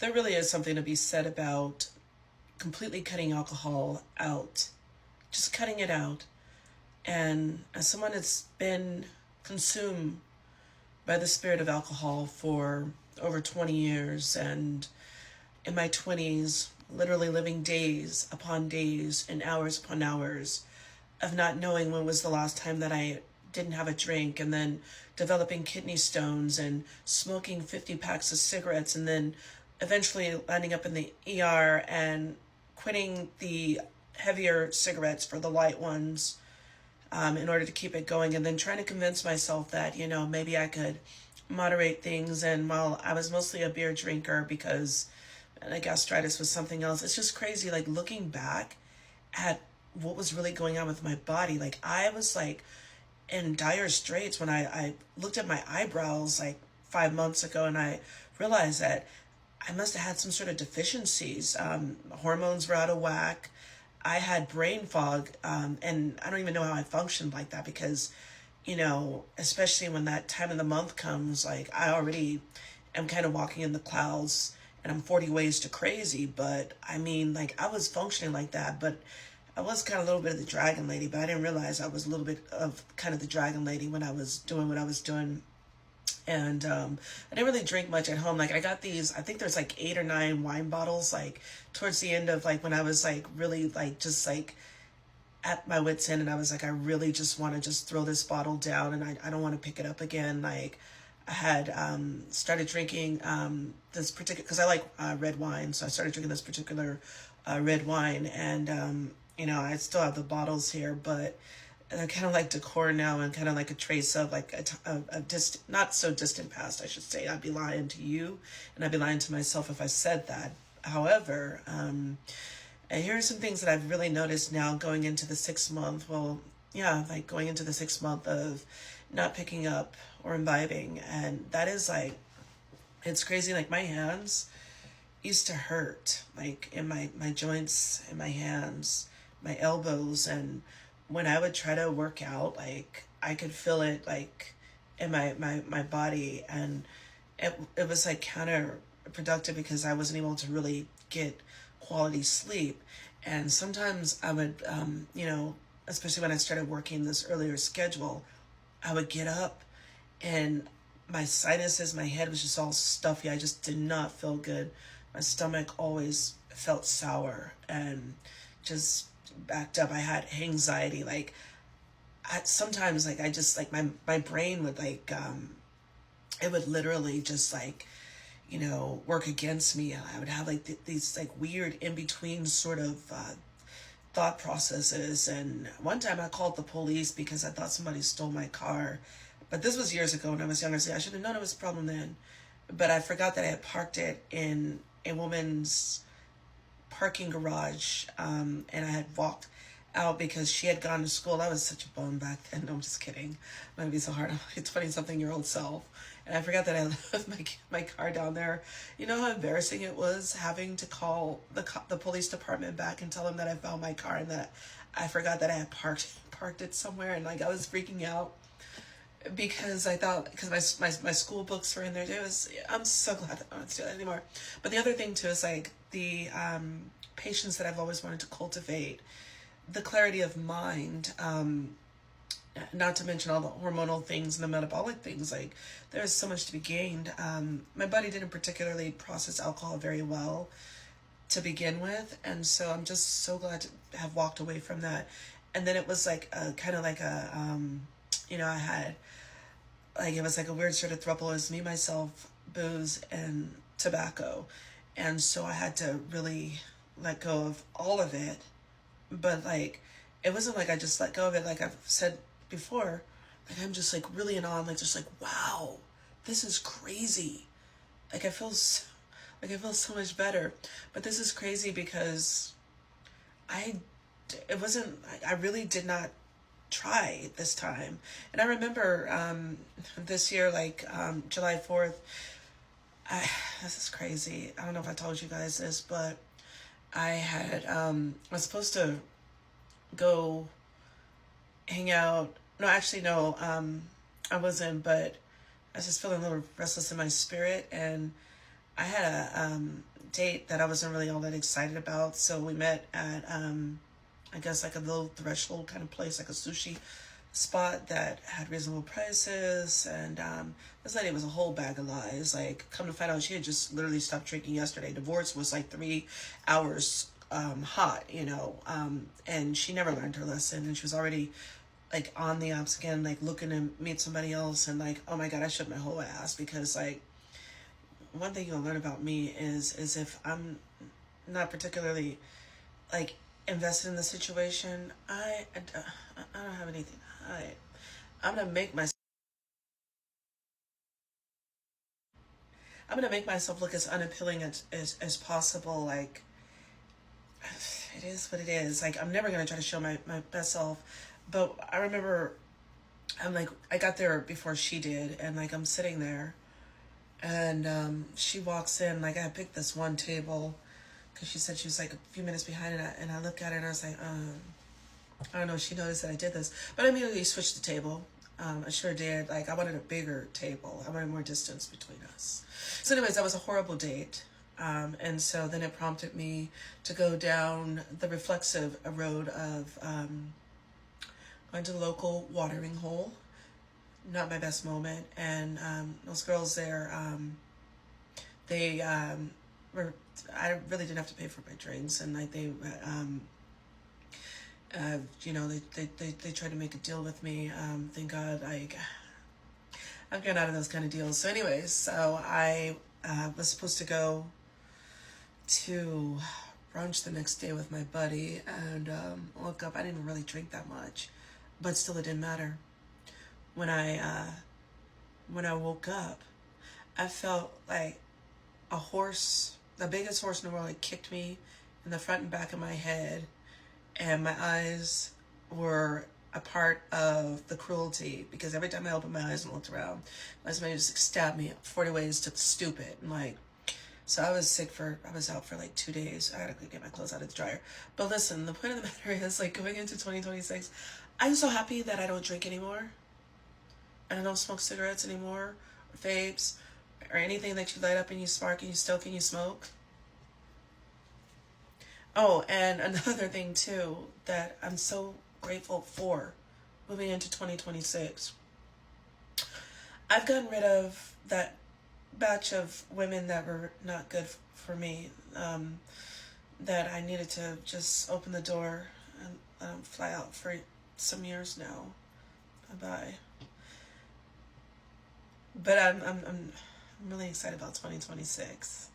there really is something to be said about completely cutting alcohol out, just cutting it out. And as someone that's been consumed by the spirit of alcohol for over 20 years, and in my 20s, literally living days upon days and hours upon hours of not knowing when was the last time that I didn't have a drink, and then developing kidney stones and smoking 50 packs of cigarettes, and then eventually ending up in the ER and quitting the heavier cigarettes for the light ones, in order to keep it going, and then trying to convince myself that, maybe I could moderate things. And while I was mostly a beer drinker because the gastritis was something else, it's just crazy, like looking back at what was really going on with my body. Like I was like in dire straits when I looked at my eyebrows like 5 months ago, and I realized that I must have had some sort of deficiencies. Hormones were out of whack. I had brain fog, and I don't even know how I functioned like that because, especially when that time of the month comes, like I already am kind of walking in the clouds, and I'm 40 ways to crazy. But I mean, like I was functioning like that, but I was kind of a little bit of the dragon lady, but I didn't realize I was a little bit of kind of the dragon lady when I was doing what I was doing. And I didn't really drink much at home. Like I got these, I think there's like 8 or 9 wine bottles, like towards the end of like when I was like really like just like at my wit's end, and I was like, I really just want to just throw this bottle down, and I don't want to pick it up again. Like I had started drinking this particular, because I like red wine, so I started drinking this particular red wine, and I still have the bottles here, but they're kind of like decor now, and kind of like a trace of like a distant, not so distant past, I should say. I'd be lying to you, and I'd be lying to myself if I said that. However, and here are some things that I've really noticed now going into the 6 month. Well, yeah, like going into the 6 month of not picking up or imbibing, and that is like, it's crazy. Like my hands used to hurt, like in my joints, in my hands, my elbows, and when I would try to work out, like I could feel it like in my body, and it was like counterproductive because I wasn't able to really get quality sleep. And sometimes I would, especially when I started working this earlier schedule, I would get up and my sinuses, my head was just all stuffy. I just did not feel good. My stomach always felt sour and just backed up. I had anxiety. Like sometimes like I just like my brain would like it would literally just like work against me. I would have like these like weird in between sort of thought processes. And one time I called the police because I thought somebody stole my car, but this was years ago when I was younger, so I should have known it was a problem then. But I forgot that I had parked it in a woman's parking garage, and I had walked out because she had gone to school. I was such a bum back then. No, I'm just kidding. I'm gonna be so hard on my 20-something-year-old self. And I forgot that I left my car down there. You know how embarrassing it was having to call the police department back and tell them that I found my car and that I forgot that I had parked it somewhere, and like I was freaking out because I thought, because my school books were in there. I'm so glad that I don't have to do that anymore. But the other thing too is like the patience that I've always wanted to cultivate, the clarity of mind, not to mention all the hormonal things and the metabolic things. Like there's so much to be gained. My body didn't particularly process alcohol very well to begin with, and so I'm just so glad to have walked away from that. And then it was like a kind of like a I had like, it was like a weird sort of throuple. It was me, myself, booze, and tobacco. And so I had to really let go of all of it. But like, it wasn't like I just let go of it. Like I've said before, like I'm just like really in awe. I'm like, just like, wow, this is crazy. Like I feel so much better. But this is crazy because it wasn't, I really did not try this time. And I remember this year, like July 4th, this is crazy. I don't know if I told you guys this, but I was supposed to go hang out. No, actually, no, I wasn't, but I was just feeling a little restless in my spirit, and I had a date that I wasn't really all that excited about. So we met at, I guess, like a little threshold kind of place, like a sushi spot that had reasonable prices. And this lady was a whole bag of lies. Like, come to find out, she had just literally stopped drinking yesterday. Divorce was like 3 hours hot, you know, and she never learned her lesson. And she was already like on the apps again, like looking to meet somebody else. And like, oh my God, I shook my whole ass because like, one thing you'll learn about me is if I'm not particularly like invested in the situation, I don't have anything to hide. I'm gonna make my I'm gonna make myself look as unappealing as possible. Like, it is what it is. Like, I'm never gonna try to show my best self. But I remember I'm like, I got there before she did, and like I'm sitting there, and she walks in. Like, I picked this one table because she said she was like a few minutes behind, and I look at her and I was like, I don't know if she noticed that I did this, but I immediately switched the table. I sure did. Like, I wanted a bigger table. I wanted more distance between us. So anyways, that was a horrible date. And so then it prompted me to go down the reflexive road of going to the local watering hole. Not my best moment. And those girls there, they were, I really didn't have to pay for my drinks. And like they, you know, they tried to make a deal with me. Thank God, like, I've gotten out of those kind of deals. So anyways, so I was supposed to go to brunch the next day with my buddy, and woke up. I didn't even really drink that much, but still it didn't matter. When I woke up, I felt like a horse, the biggest horse in the world, like kicked me in the front and back of my head, and my eyes were a part of the cruelty because every time I opened my eyes and looked around, my somebody just stabbed me 40 ways to stupid. And like, so I was out for like 2 days. I had to get my clothes out of the dryer. But listen, the point of the matter is, like, going into 2026, I'm so happy that I don't drink anymore. And I don't smoke cigarettes anymore, or vapes, or anything that you light up and you spark and you stoke and you smoke. Oh, and another thing too that I'm so grateful for moving into 2026. I've gotten rid of that batch of women that were not good for me, that I needed to just open the door and fly out for some years now. Bye-bye. But I'm really excited about 2026.